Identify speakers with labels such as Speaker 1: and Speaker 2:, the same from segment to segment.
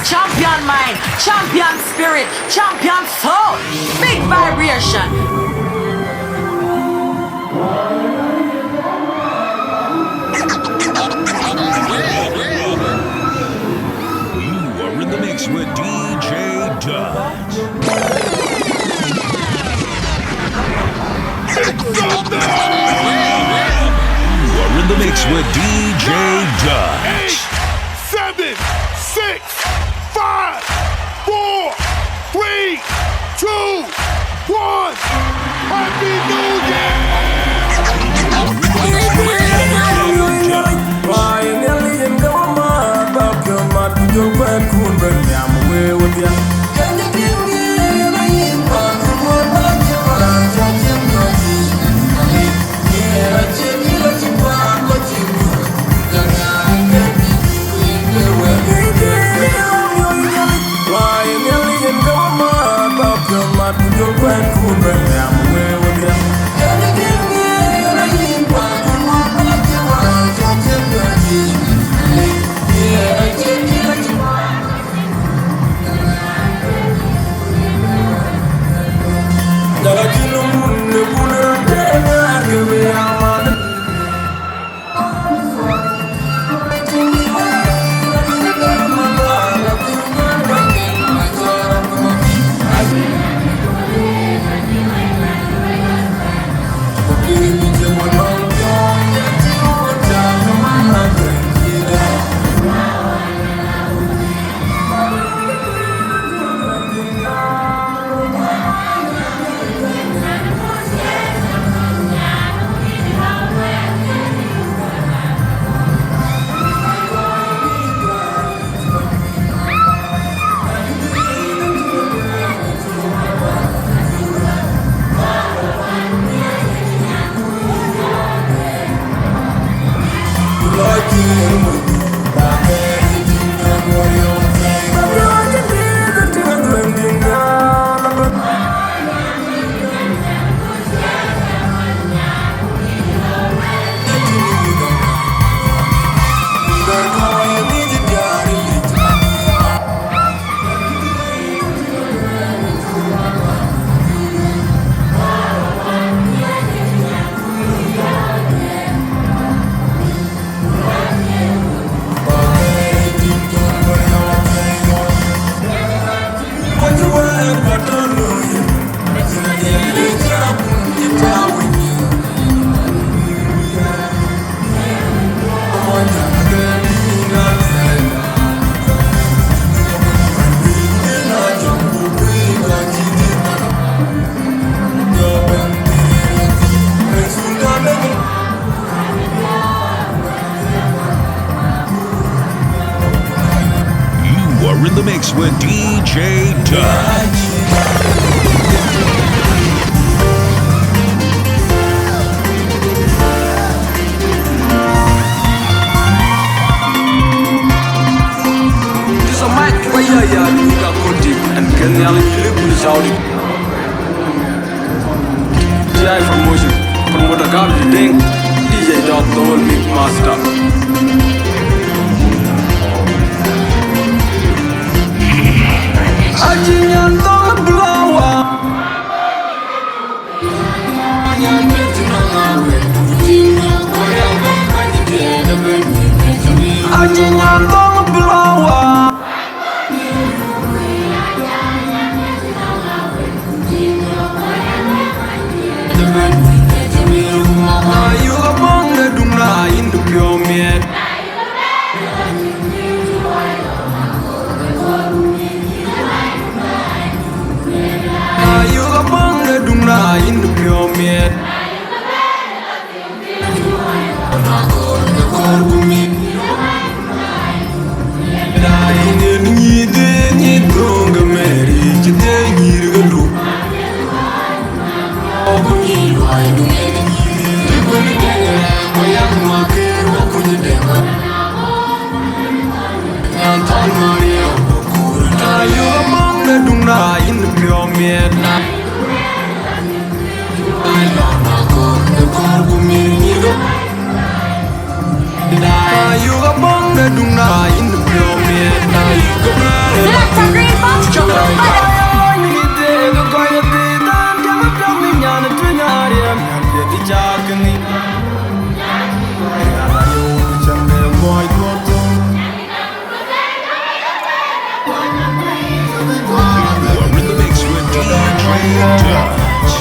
Speaker 1: Champion mind, champion spirit, champion soul, big vibration.
Speaker 2: You are in the mix with DJ Dutch. You are in the mix with DJ Dutch.
Speaker 3: 8, 7, 6, 5, 4, 3, 2, 1. Happy New Year!
Speaker 2: In the mix with DJ Dutch.
Speaker 4: This is a mic where you got good deep and can you live with the sound. Jieng from Motion, from what I got the thing, DJ Dot, the whole mix master. Jieng don't blow up. Jieng don't blow up. You among the Duna in the pyramid. You got bong the duna in the pure man. You go
Speaker 1: Select a green box chocolate butter.
Speaker 2: You're in the mix with DJ Dutch.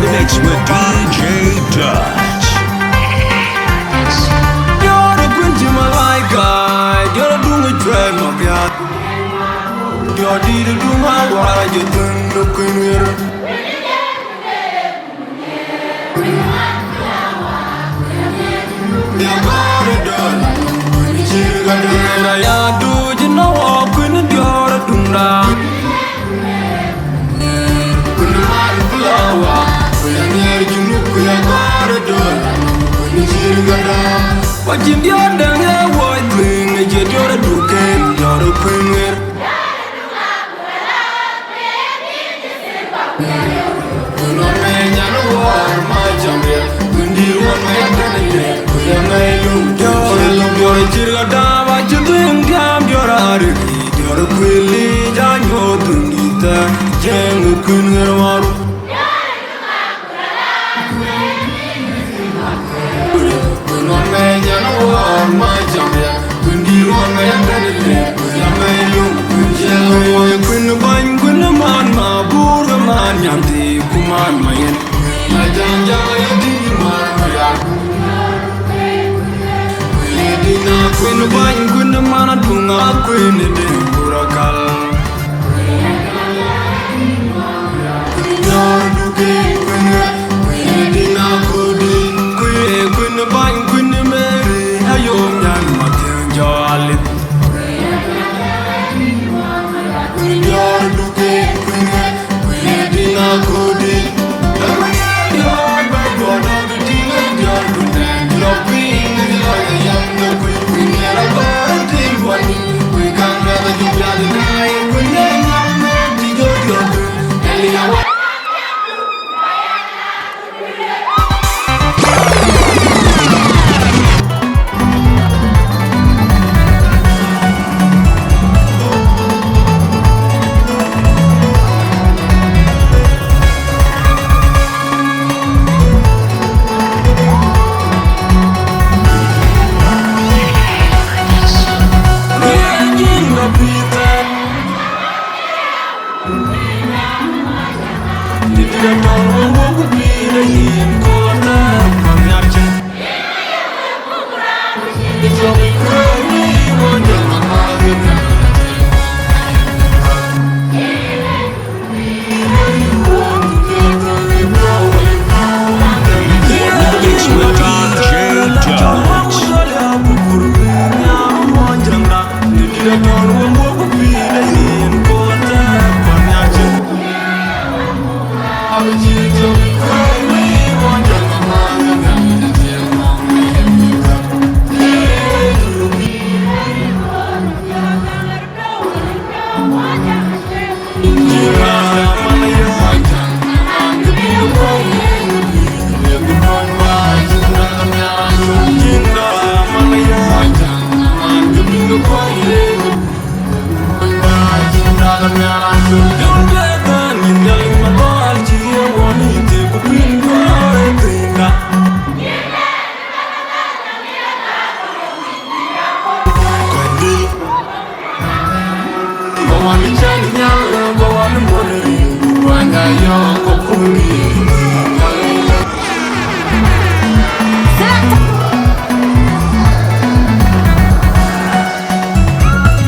Speaker 2: Mix with DJ Dutch.
Speaker 4: You're the queen to my life, guy. You're the doom with drag, my god. You're the do my why you turn the queen here. I do, you know, I couldn't be all the doom down. But you don't know what bring a jet or a duke, you're a queen. My champion, when you want my candidate, we are my loom, you're a chilla, what you think, you're a quilly, you're a Dunita, Jieng, Queen. My champion, when you want my candidate, we are my loom, you're a queen, one queen, man, my poor man, Yanti, Kuman, my end. I don't queen wine, queen mana dunga, queen de Burakal. Queen wine, queen Mary, Ayom Yan Matin Jolly.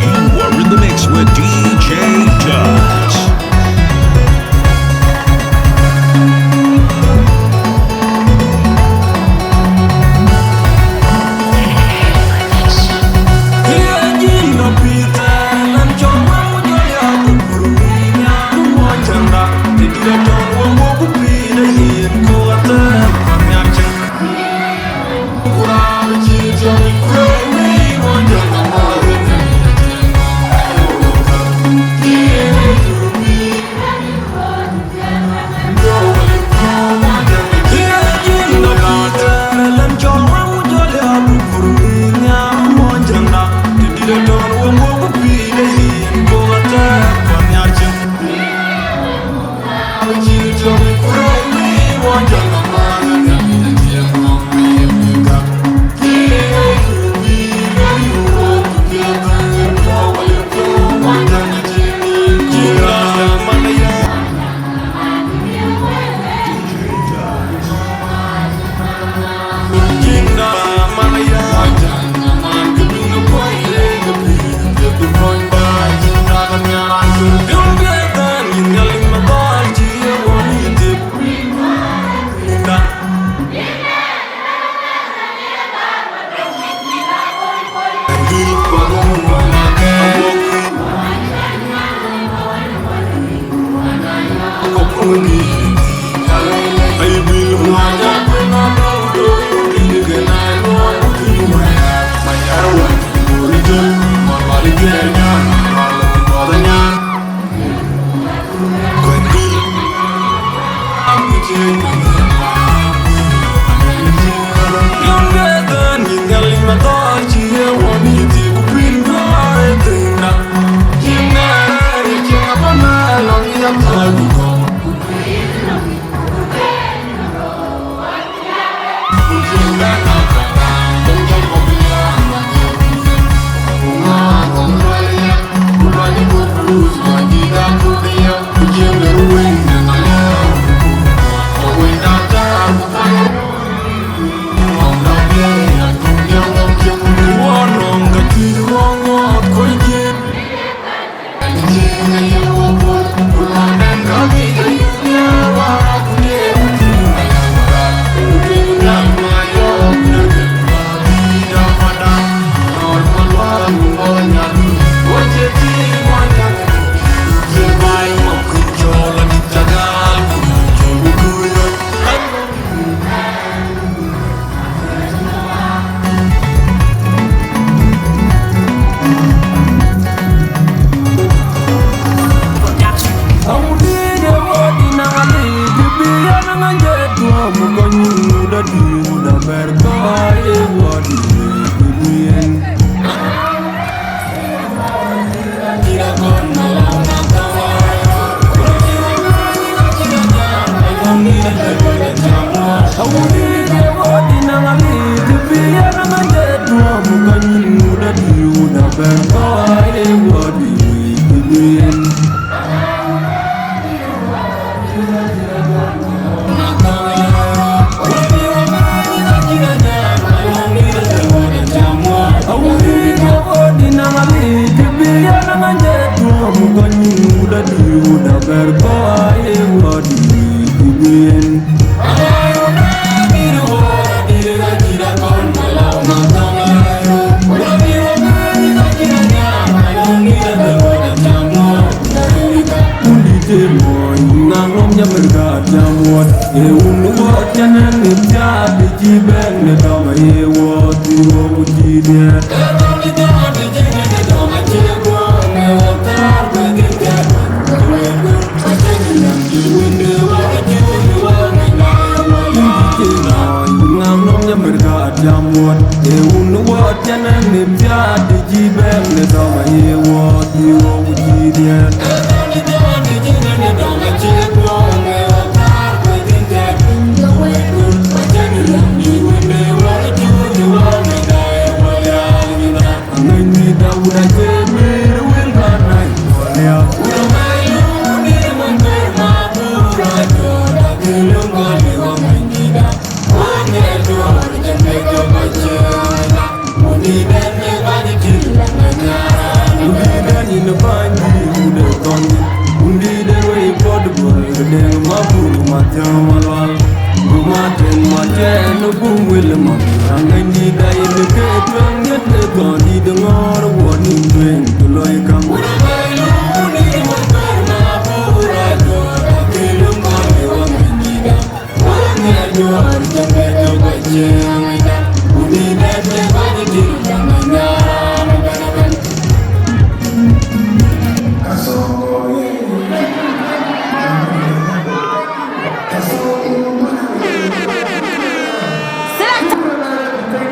Speaker 2: You are in the mix with DJ Dust.
Speaker 4: Yeah. unu watana nipya dijiben ne doma ye woti wo mujide Doni doni jine ne doma chego ne wotar begita Wego watani namji winde wajju wa ngina Indikina ngam nom nyamirga atyamwot E unu watana nipya dijiben ne doma ye woti wo mujide Doni doni jine ne doma chego ne wotar begita Wego watani namji winde wajju wa ngina Nani Dawuda Jemir Wilbana Yolia Uramayu ni mundur mabura joda Gelungani wa mangida Wanye dor jembejo bachana Munida me bani kila nganyara Munida ni nabanji ude kongi Munida roi podbol Gedeng maburu matang walwal Gumaten maten bumwil mamura Nganyida ini ketweng yete goni dengor woni tweng tuloy kang Uramayu ni mundur mabura joda Gelungani wa mangida Wanye dor jembejo bachana Munida me bani kila nganyara
Speaker 3: Yes, sir.